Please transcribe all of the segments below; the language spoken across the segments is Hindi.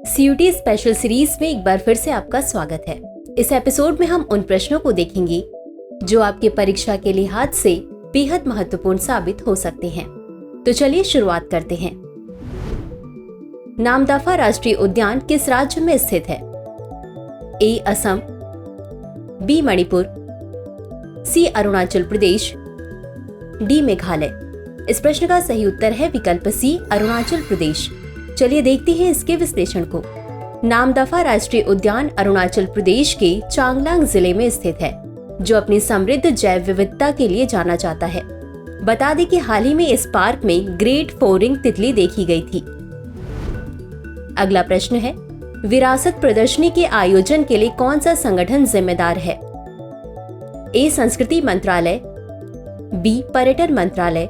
सीयूटी स्पेशल सीरीज में एक बार फिर से आपका स्वागत है। इस एपिसोड में हम उन प्रश्नों को देखेंगे जो आपके परीक्षा के लिहाज से बेहद महत्वपूर्ण साबित हो सकते हैं। तो चलिए शुरुआत करते हैं। नामदफा राष्ट्रीय उद्यान किस राज्य में स्थित है? ए असम, बी मणिपुर, सी अरुणाचल प्रदेश, डी मेघालय। इस प्रश्न का सही उत्तर है विकल्प सी अरुणाचल प्रदेश। चलिए देखते हैं इसके विश्लेषण को। नामदफा राष्ट्रीय उद्यान अरुणाचल प्रदेश के चांगलांग जिले में स्थित है, जो अपनी समृद्ध जैव विविधता के लिए जाना जाता है। बता दें कि हाल ही में इस पार्क में ग्रेट फोरिंग तितली देखी गई थी। अगला प्रश्न है, विरासत प्रदर्शनी के आयोजन के लिए कौन सा संगठन जिम्मेदार है? ए संस्कृति मंत्रालय, बी पर्यटन मंत्रालय,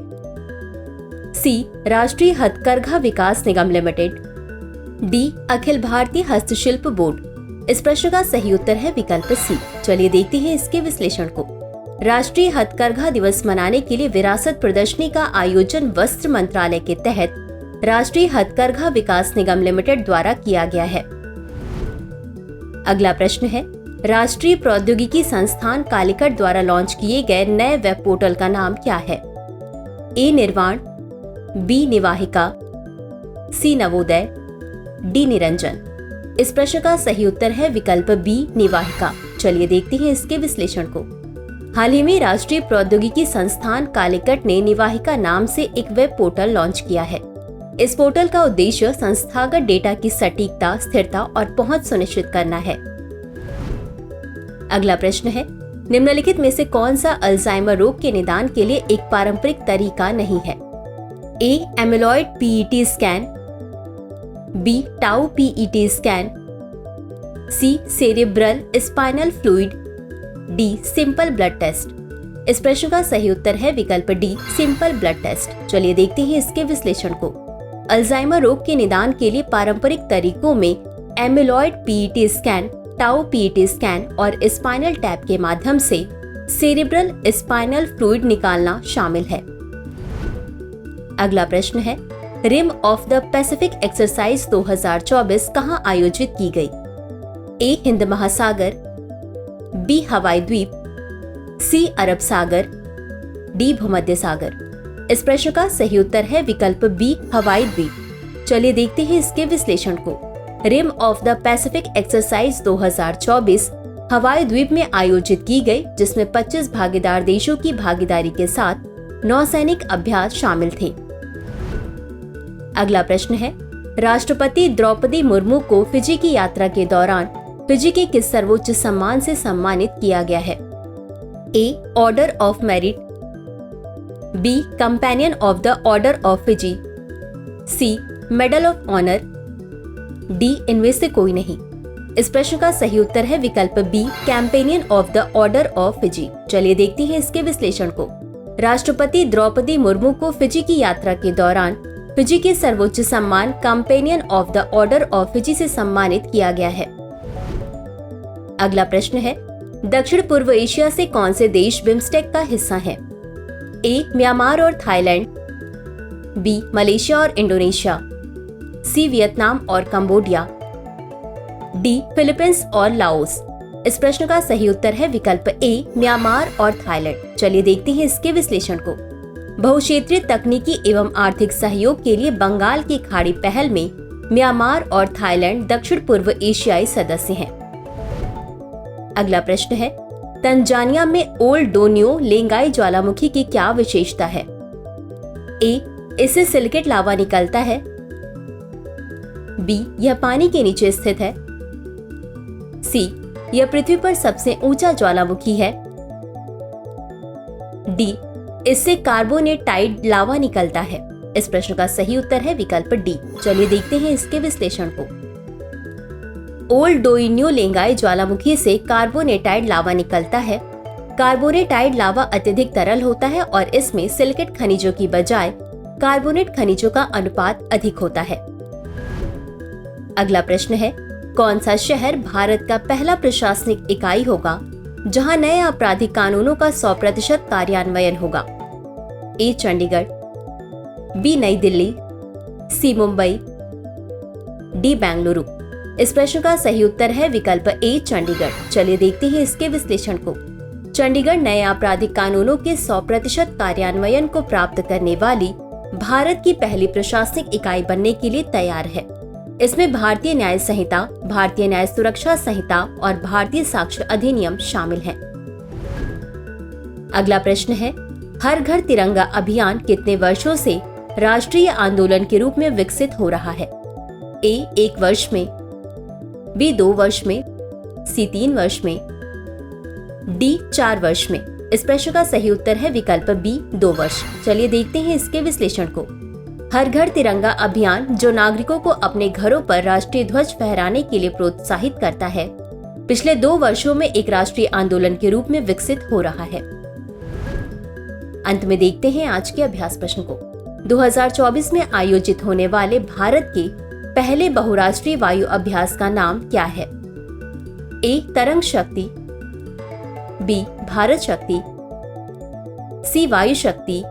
सी राष्ट्रीय हथकरघा विकास निगम लिमिटेड, डी अखिल भारतीय हस्तशिल्प बोर्ड। इस प्रश्न का सही उत्तर है विकल्प सी। चलिए देखते हैं इसके विश्लेषण को। राष्ट्रीय हथकरघा दिवस मनाने के लिए विरासत प्रदर्शनी का आयोजन वस्त्र मंत्रालय के तहत राष्ट्रीय हथकरघा विकास निगम लिमिटेड द्वारा किया गया है। अगला प्रश्न है, राष्ट्रीय प्रौद्योगिकी संस्थान कालीकट द्वारा लॉन्च किए गए नए वेब पोर्टल का नाम क्या है? ए निर्वाण, बी निवाहिका, सी नवोदय, डी निरंजन। इस प्रश्न का सही उत्तर है विकल्प बी निवाहिका। चलिए देखते हैं इसके विश्लेषण को। हाल ही में राष्ट्रीय प्रौद्योगिकी संस्थान कालीकट ने निवाहिका नाम से एक वेब पोर्टल लॉन्च किया है। इस पोर्टल का उद्देश्य संस्थागत डेटा की सटीकता, स्थिरता और पहुंच सुनिश्चित करना है। अगला प्रश्न है, निम्नलिखित में से कौन सा अल्जाइमर रोग के निदान के लिए एक पारंपरिक तरीका नहीं है? A amyloid PET scan, B tau PET scan, C cerebral spinal fluid, D simple blood test. इस प्रश्न का सही उत्तर है विकल्प डी सिंपल ब्लड टेस्ट। चलिए देखते हैं इसके विश्लेषण को। अल्जाइमर रोग के निदान के लिए पारंपरिक तरीकों में amyloid PET scan, tau PET scan और स्पाइनल टैप के माध्यम से सेरेब्रल स्पाइनल फ्लूइड निकालना शामिल है। अगला प्रश्न है, rim of the Pacific exercise 2024 कहां आयोजित की गई? ए हिंद महासागर, बी हवाई द्वीप, सी अरब सागर, डी भूमध्य सागर। इस प्रश्न का सही उत्तर है विकल्प बी हवाई द्वीप। चलिए देखते हैं इसके विश्लेषण को। Rim of the Pacific exercise 2024 हवाई द्वीप में आयोजित की गई, जिसमें 25 भागीदार देशों की भागीदारी के साथ नौसैनिक अभ्यास शामिल थे। अगला प्रश्न है, राष्ट्रपति द्रौपदी मुर्मू को फिजी की यात्रा के दौरान फिजी के किस सर्वोच्च सम्मान से सम्मानित किया गया है? A order of merit, B companion of the order of Fiji, C medal of honour, D इनमें से कोई नहीं। इस प्रश्न का सही उत्तर है विकल्प B companion of the order of Fiji. चलिए देखते हैं इसके विश्लेषण को। राष्ट्रपति द्रौपदी मुर्मू को फिजी की यात्रा के दौरान फिजी के सर्वोच्च सम्मान companion of the order of Fiji से सम्मानित किया गया है। अगला प्रश्न है, दक्षिण पूर्व एशिया से कौन से देश बिम्स्टेक का हिस्सा है? ए म्यांमार और थाईलैंड, बी मलेशिया और इंडोनेशिया, सी वियतनाम और कंबोडिया, डी फिलीपींस और लाओस। इस प्रश्न का सही उत्तर है विकल्प ए म्यांमार और थाईलैंड। चलिए देखते हैं इसके विश्लेषण को। बहुक्षेत्रीय तकनीकी एवं आर्थिक सहयोग के लिए बंगाल की खाड़ी पहल में म्यांमार और थाईलैंड दक्षिण पूर्व एशियाई सदस्य हैं। अगला प्रश्न है, तंजानिया में ओल्ड डोनियो लेंगाई ज्वालामुखी की क्या विशेषता है? ए इससे सिलिकेट लावा निकलता है, बी यह पानी के नीचे स्थित है, सी यह पृथ्वी पर सबसे ऊंचा ज्वालामुखी है, डी इससे कार्बोनेटाइड लावा निकलता है। इस प्रश्न का सही उत्तर है विकल्प डी। चलिए देखते हैं इसके विश्लेषण को। ओल्ड डोइन्यो लेंगाई ज्वालामुखी से कार्बोनेटाइड लावा निकलता है। कार्बोनेटाइड लावा अत्यधिक तरल होता है और इसमें सिलिकेट खनिजों की बजाय कार्बोनेट खनिजों का अनुपात अधिक होता है। अगला प्रश्न है, कौन सा शहर भारत का पहला प्रशासनिक इकाई होगा जहां नए आपराधिक कानूनों का 100% कार्यान्वयन होगा? ए चंडीगढ़, बी नई दिल्ली, सी मुंबई, डी बेंगलुरु। इस प्रश्न का सही उत्तर है विकल्प ए चंडीगढ़। चलिए देखते हैं इसके विश्लेषण को। चंडीगढ़ नए आपराधिक कानूनों के 100% कार्यान्वयन को प्राप्त करने वाली भारत की पहली प्रशासनिक इकाई बनने के लिए तैयार है। इसमें भारतीय न्याय संहिता, भारतीय न्याय सुरक्षा संहिता और भारतीय साक्ष्य अधिनियम शामिल हैं। अगला प्रश्न है, हर घर तिरंगा अभियान कितने वर्षों से राष्ट्रीय आंदोलन के रूप में विकसित हो रहा है? ए 1 वर्ष में, बी 2 वर्ष में, सी 3 वर्ष में, डी 4 वर्ष में। इस प्रश्न का सही उत्तर है विकल्प बी 2 वर्ष। चलिए देखते हैं इसके विश्लेषण को। हर घर तिरंगा अभियान जो नागरिकों को अपने घरों पर राष्ट्रीय ध्वज फहराने के लिए प्रोत्साहित करता है, पिछले 2 वर्षों में एक राष्ट्रीय आंदोलन के रूप में विकसित हो रहा है। अंत में देखते हैं आज के अभ्यास प्रश्न को। 2024 में आयोजित होने वाले भारत के पहले बहुराष्ट्रीय वायु अभ्यास का नाम क्या है? ए तरंग शक्ति, बी भारत शक्ति, सी वायु शक्ति,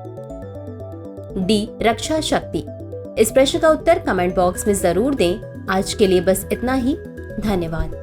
डी रक्षा शक्ति। इस प्रश्न का उत्तर कमेंट बॉक्स में जरूर दें। आज के लिए बस इतना ही। धन्यवाद।